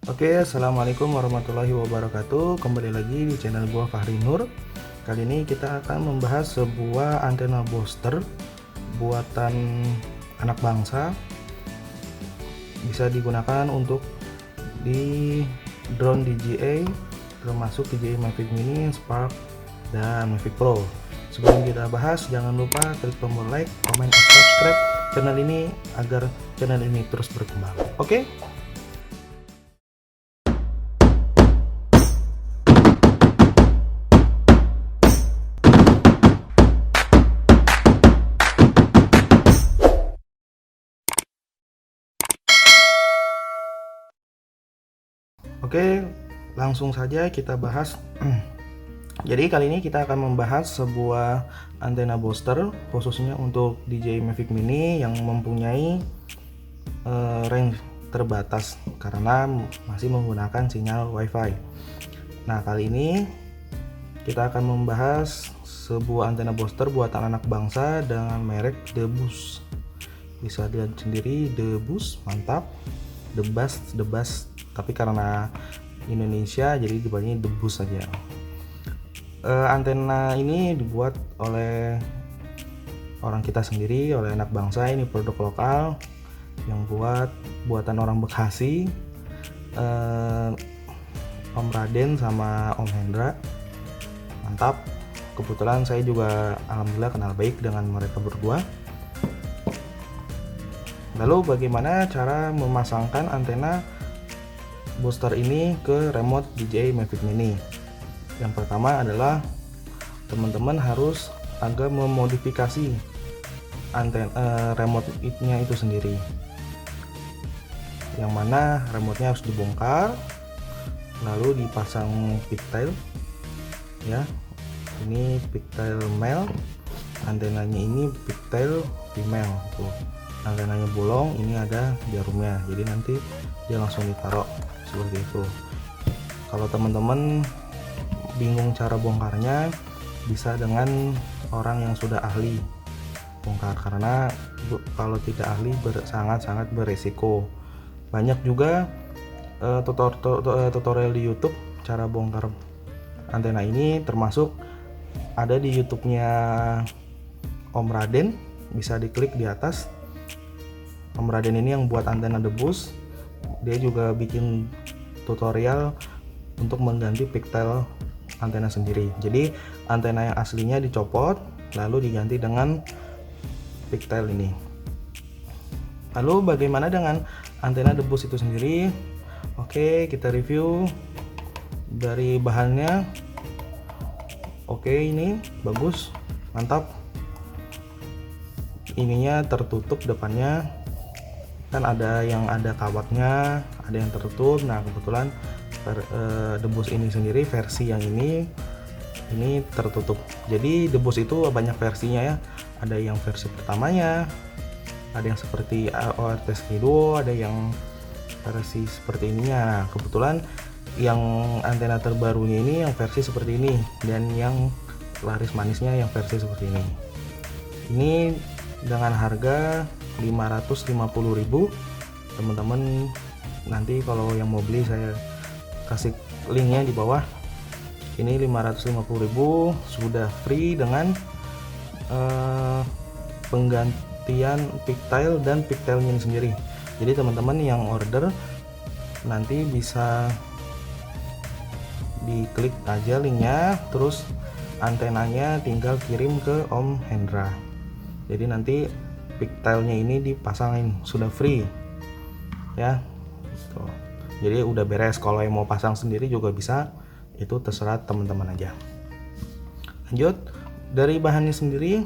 Oke, assalamualaikum warahmatullahi wabarakatuh. Kembali lagi di channel gua Fahri Nur. Kali ini kita akan membahas sebuah antena booster buatan anak bangsa. Bisa digunakan untuk di drone DJI, termasuk DJI Mavic Mini, Spark, dan Mavic Pro. Sebelum kita bahas, jangan lupa klik tombol like, comment, dan subscribe channel ini agar channel ini terus berkembang. Oke? Oke, langsung saja kita bahas. Jadi kali ini kita akan membahas sebuah antena booster khususnya untuk DJI Mavic Mini yang mempunyai range terbatas karena masih menggunakan sinyal WiFi. Nah, kali ini kita akan membahas sebuah antena booster buatan anak bangsa dengan merek Debus. Bisa dilihat sendiri, Debus, mantap. Debus, tapi karena Indonesia jadi dipanggilnya Debus saja. Antena ini dibuat oleh orang kita sendiri, oleh anak bangsa. Ini produk lokal yang buatan orang Bekasi, Om Raden sama Om Hendra. Mantap. Kebetulan saya juga alhamdulillah kenal baik dengan mereka berdua. Lalu bagaimana cara memasangkan antena booster ini ke remote DJI Mavic Mini? Yang pertama adalah teman-teman harus agak memodifikasi remote-nya itu sendiri, yang mana remote-nya harus dibongkar lalu dipasang pigtail ya. Ini pigtail male, antenanya ini pigtail female tuh. Antenanya bolong, ini ada jarumnya, jadi nanti dia langsung ditaruh seperti itu. Kalau teman-teman bingung cara bongkarnya, bisa dengan orang yang sudah ahli bongkar, karena kalau tidak ahli sangat-sangat beresiko. Banyak juga tutorial di YouTube cara bongkar antena ini, termasuk ada di YouTube-nya Om Raden, bisa diklik di atas. Om Raden ini yang buat antena Debus, dia juga bikin tutorial untuk mengganti pigtail antena sendiri. Jadi antena yang aslinya dicopot lalu diganti dengan pigtail ini. Lalu bagaimana dengan antena Debus itu sendiri? Oke, kita review dari bahannya. Oke, ini bagus, mantap. Ininya tertutup depannya, kan ada yang ada kawatnya, ada yang tertutup. Nah, kebetulan Debus ini sendiri versi yang ini tertutup. Jadi Debus itu banyak versinya ya. Ada yang versi pertamanya, ada yang seperti ORTS Duo, ada yang versi seperti ininya. Nah, kebetulan yang antena terbarunya ini yang versi seperti ini, dan yang laris manisnya yang versi seperti ini. Ini dengan harga 550.000. Teman-teman nanti kalau yang mau beli saya kasih linknya di bawah. Ini 550.000 sudah free dengan penggantian pigtail dan pigtailnya sendiri. Jadi teman-teman yang order nanti bisa diklik aja linknya, terus antenanya tinggal kirim ke Om Hendra. Jadi nanti pigtailnya ini dipasangin, sudah free ya. Tuh. Jadi udah beres. Kalau yang mau pasang sendiri juga bisa, itu terserah teman-teman aja. Lanjut dari bahannya sendiri,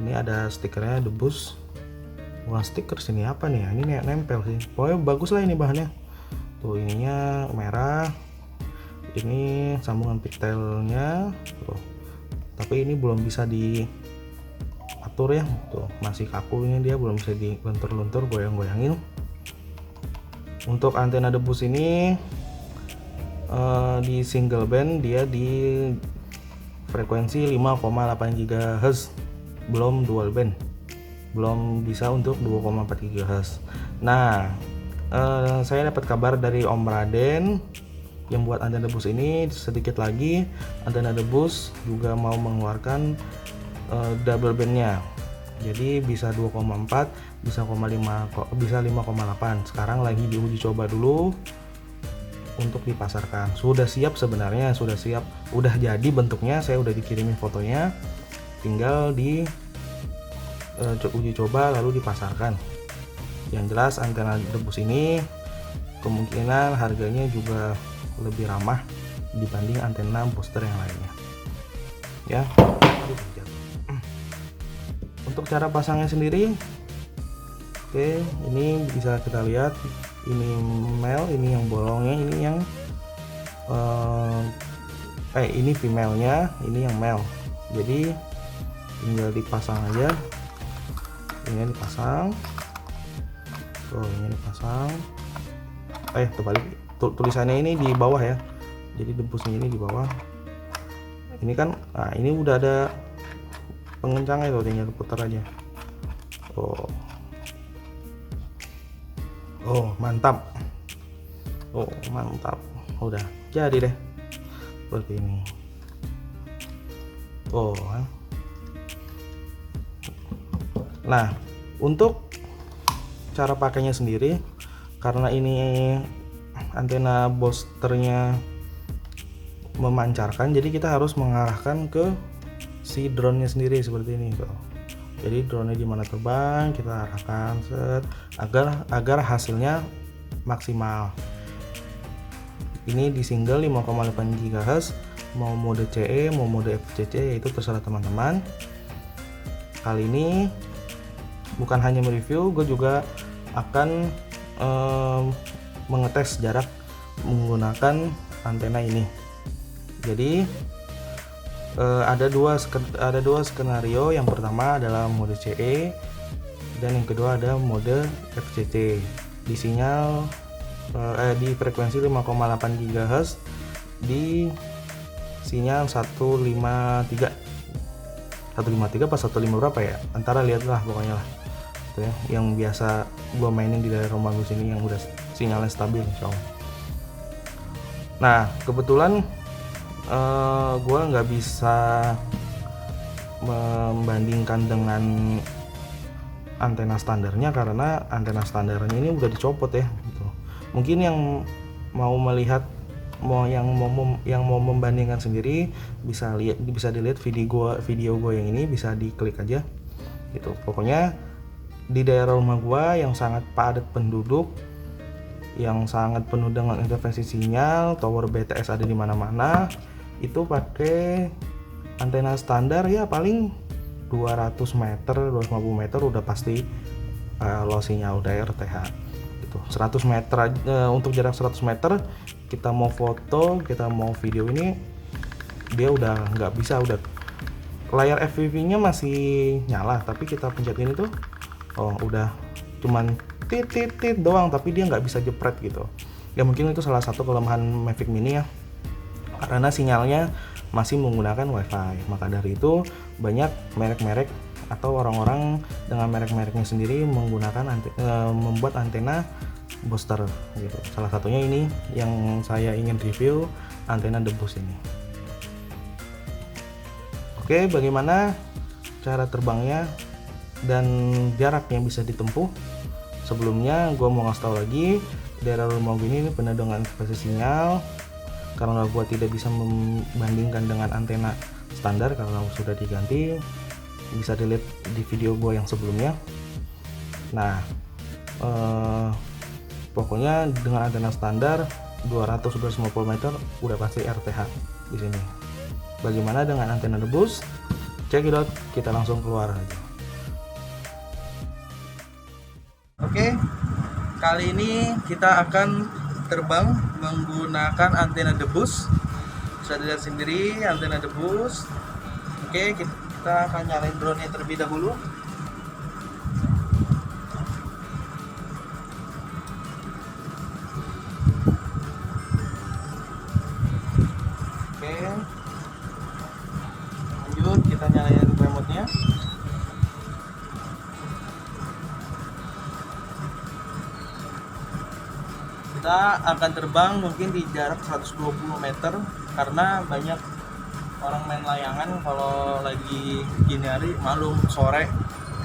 ini ada stikernya Debus. Bukan stiker sini apa nih? Ini nempel sih. Pokoknya bagus lah ini bahannya. Tuh, ininya merah. Ini sambungan pigtailnya tuh. Tapi ini belum bisa diatur ya. Tuh, masih kaku ini, dia belum bisa diluntur-luntur, goyang-goyangin. Untuk antena Debus ini di single band dia di frekuensi 5,8 GHz, belum dual band, belum bisa untuk 2,4 GHz. Nah, saya dapat kabar dari Om Raden yang buat antena debus ini, sedikit lagi antena debus juga mau mengeluarkan double bandnya, jadi bisa 2,4, bisa 5,8. Sekarang lagi diuji coba dulu untuk dipasarkan. Sudah siap sebenarnya, sudah siap, udah jadi bentuknya, saya udah dikirimin fotonya, tinggal di uji coba lalu dipasarkan. Yang jelas antena debus ini kemungkinan harganya juga lebih ramah dibanding antena booster yang lainnya ya. Untuk cara pasangnya sendiri, oke, ini bisa kita lihat, ini male, ini yang bolongnya, ini yang ini female-nya, ini yang male. Jadi tinggal dipasang aja, ini dipasang, ini dipasang, terbalik, tulisannya ini di bawah ya, jadi debusnya ini di bawah. Ini kan, nah ini udah ada pengencangnya tuh, tinggal putar aja. Mantap, mantap, udah jadi deh seperti ini. Nah, untuk cara pakainya sendiri, karena ini antena boosternya memancarkan, jadi kita harus mengarahkan ke si drone-nya sendiri seperti ini tuh. Jadi drone-nya di mana terbang, kita arahkan set agar hasilnya maksimal. Ini di single 5,8 GHz, mau mode CE, mau mode FCC, itu terserah teman-teman. Kali ini bukan hanya mereview, gue juga akan mengetes jarak menggunakan antena ini. Jadi ada dua skenario. Yang pertama adalah mode CE dan yang kedua ada mode FCC di sinyal di frekuensi 5,8 GHz di sinyal 153 apa 150 berapa ya, antara lihatlah pokoknya lah itu ya, yang biasa gua mainin di daerah rumah gue sini yang udah sinyalnya stabil insyaallah. Nah kebetulan gue nggak bisa membandingkan dengan antena standarnya karena antena standarnya ini udah dicopot ya gitu. Mungkin yang mau melihat, yang mau membandingkan sendiri bisa dilihat video gue yang ini, bisa diklik aja gitu. Pokoknya di daerah rumah gue yang sangat padat penduduk, yang sangat penuh dengan interferensi sinyal, tower BTS ada di mana-mana, itu pakai antena standar ya paling 200 meter 250 meter udah pasti low sinyal, udah RTH gitu. 100 meter untuk jarak 100 meter kita mau foto, kita mau video, ini dia udah nggak bisa, udah layar FPV nya masih nyala tapi kita pencetin itu udah cuman tit doang, tapi dia nggak bisa jepret gitu ya. Mungkin itu salah satu kelemahan Mavic Mini ya, karena sinyalnya masih menggunakan WiFi. Maka dari itu banyak merek-merek atau orang-orang dengan merek-mereknya sendiri menggunakan membuat antena booster gitu. Salah satunya ini yang saya ingin review, antena debus ini. Oke, bagaimana cara terbangnya dan jarak yang bisa ditempuh? Sebelumnya gue mau ngasih tahu lagi, daerah rumah gue ini penuh dengan frekuensi sinyal. Karena gue tidak bisa membandingkan dengan antena standar karena sudah diganti, bisa dilihat di video gue yang sebelumnya. Nah pokoknya dengan antena standar 200-250 meter udah pasti RTH di sini. Bagaimana dengan antena debus? Check it out, kita langsung keluar aja. Oke, kali ini kita akan terbang menggunakan antena debus. Bisa dilihat sendiri antena debus. Oke, kita akan nyalain drone-nya terlebih dahulu. Oke, lanjut kita nyalain remote-nya. Kita akan terbang mungkin di jarak 120 meter karena banyak orang main layangan. Kalau lagi gini hari, malum sore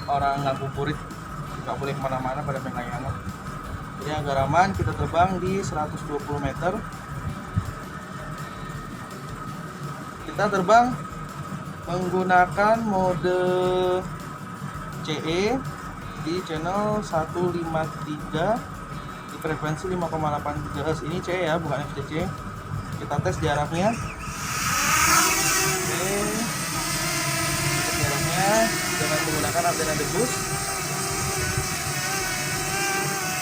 orang ngabuburit, nggak boleh kemana-mana pada main layangan. Jadi agar aman kita terbang di 120 meter. Kita terbang menggunakan mode CE di channel 153 di frekuensi 5,8 GHz. Ini C ya, bukan FCC. Kita tes jaraknya. Oke. Tes jaraknya dengan menggunakan antena debus.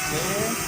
Oke.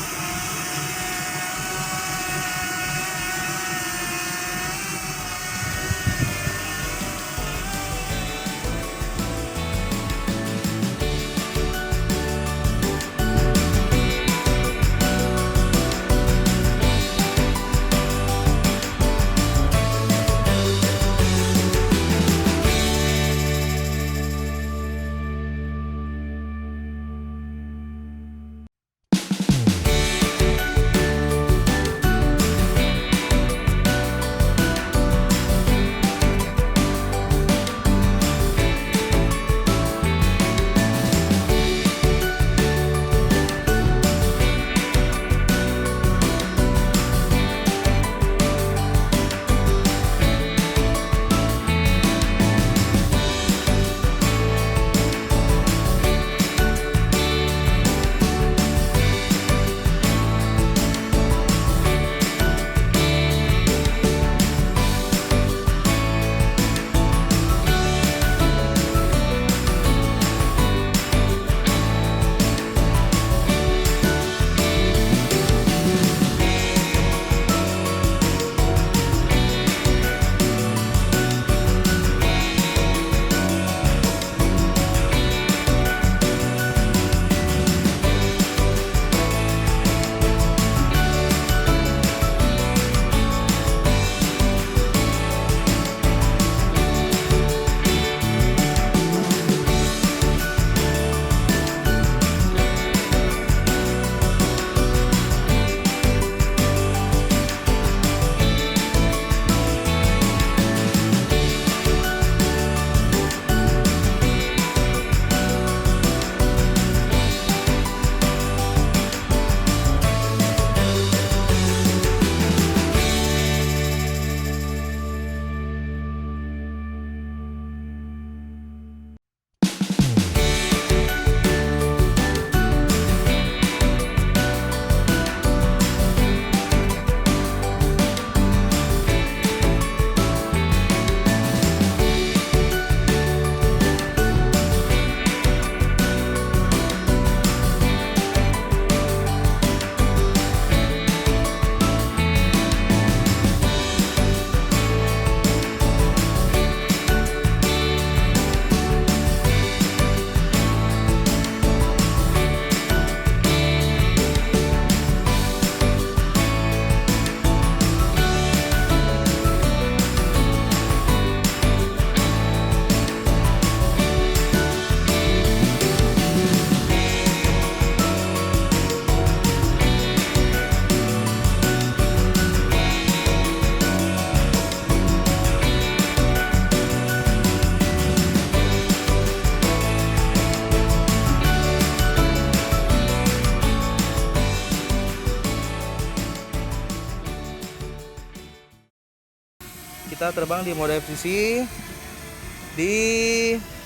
Kita terbang di mode FCC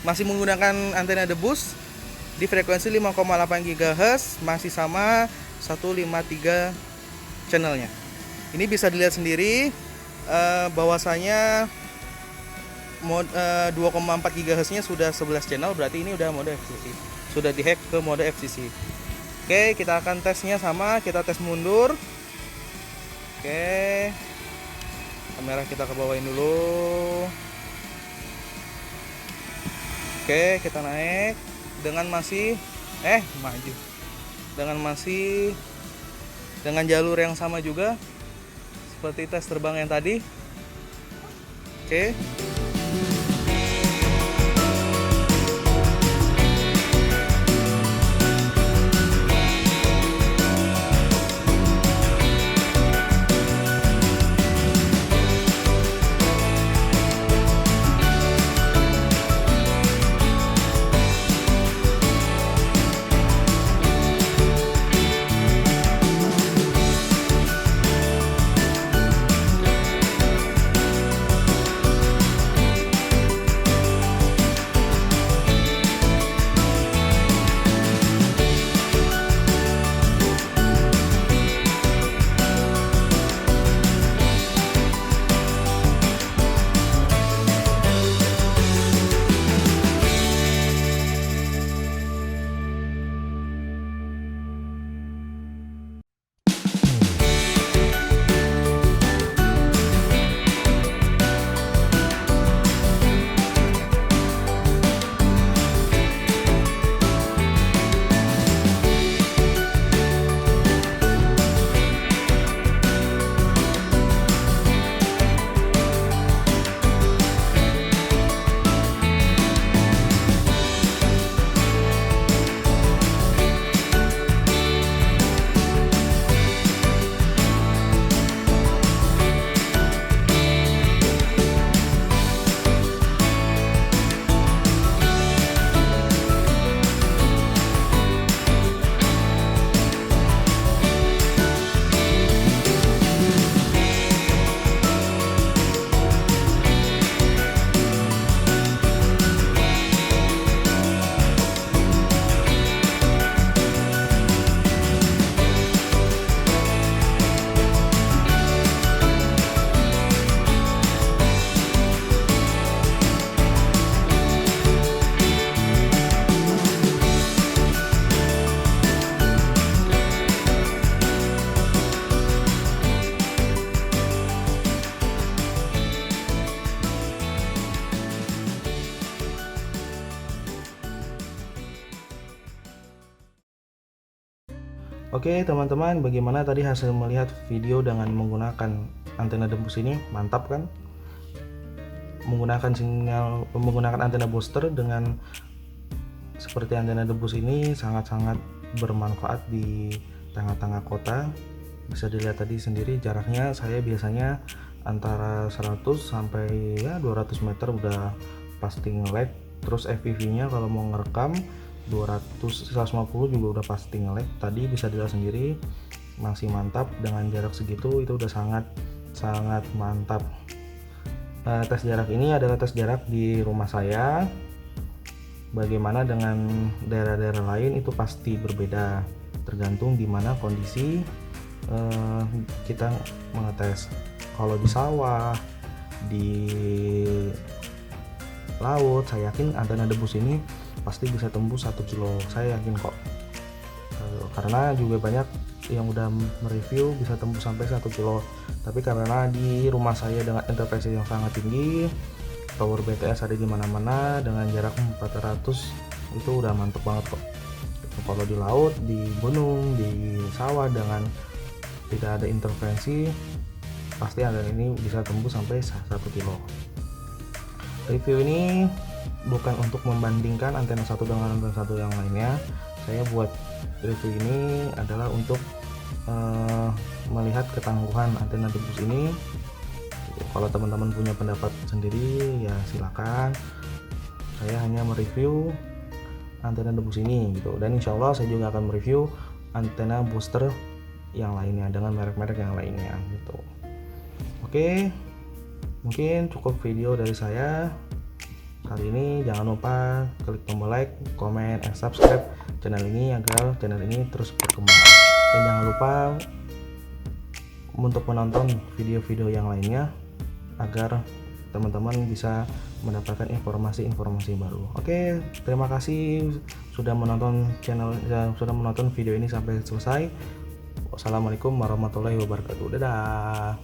masih menggunakan antena debus di frekuensi 5,8 GHz, masih sama 153 channelnya. Ini bisa dilihat sendiri bahwasanya 2,4 GHz nya sudah 11 channel, berarti ini udah mode FCC, sudah dihack ke mode FCC. Oke, kita akan tesnya sama, kita tes mundur. Oke, kamera kita ke bawain dulu. Oke, kita naik dengan masih maju dengan jalur yang sama juga seperti tes terbang yang tadi. Oke. Oke teman-teman, bagaimana tadi hasil melihat video dengan menggunakan antena dembus ini? Mantap kan? Menggunakan antena booster dengan seperti antena dembus ini sangat-sangat bermanfaat di tengah-tengah kota. Bisa dilihat tadi sendiri jaraknya, saya biasanya antara 100 sampai ya 200 meter udah pasti nge-lag. Terus FPV-nya kalau mau ngerekam 150 juga udah pasti nge-lag. Tadi bisa dilihat sendiri masih mantap dengan jarak segitu, itu udah sangat mantap. Tes jarak ini adalah tes jarak di rumah saya. Bagaimana dengan daerah-daerah lain itu pasti berbeda, tergantung di mana kondisi kita mengetes. Kalau di sawah, di laut, saya yakin antena dembus ini pasti bisa tembus 1 kilo, saya yakin kok. Karena juga banyak yang udah mereview bisa tembus sampai 1 kilo. Tapi karena di rumah saya dengan interface yang sangat tinggi, tower BTS ada di mana-mana dengan jarak 400, itu udah mantep banget kok. Kalau di laut, di gunung, di sawah dengan tidak ada intervensi, pasti antena ini bisa tembus sampai 1 kilo. Review ini bukan untuk membandingkan antena satu dengan antena satu yang lainnya. Saya buat review ini adalah untuk melihat ketangguhan antena dembus ini. Kalau teman-teman punya pendapat sendiri ya silakan. Saya hanya mereview antena dembus ini gitu, dan insya Allah saya juga akan mereview antena booster yang lainnya dengan merek-merek yang lainnya gitu. Oke, mungkin cukup video dari saya kali ini. Jangan lupa klik tombol like, comment, and subscribe channel ini agar channel ini terus berkembang. Dan jangan lupa untuk menonton video-video yang lainnya agar teman-teman bisa mendapatkan informasi-informasi baru. Oke, terima kasih sudah menonton video ini sampai selesai. Wassalamualaikum warahmatullahi wabarakatuh. Dadah.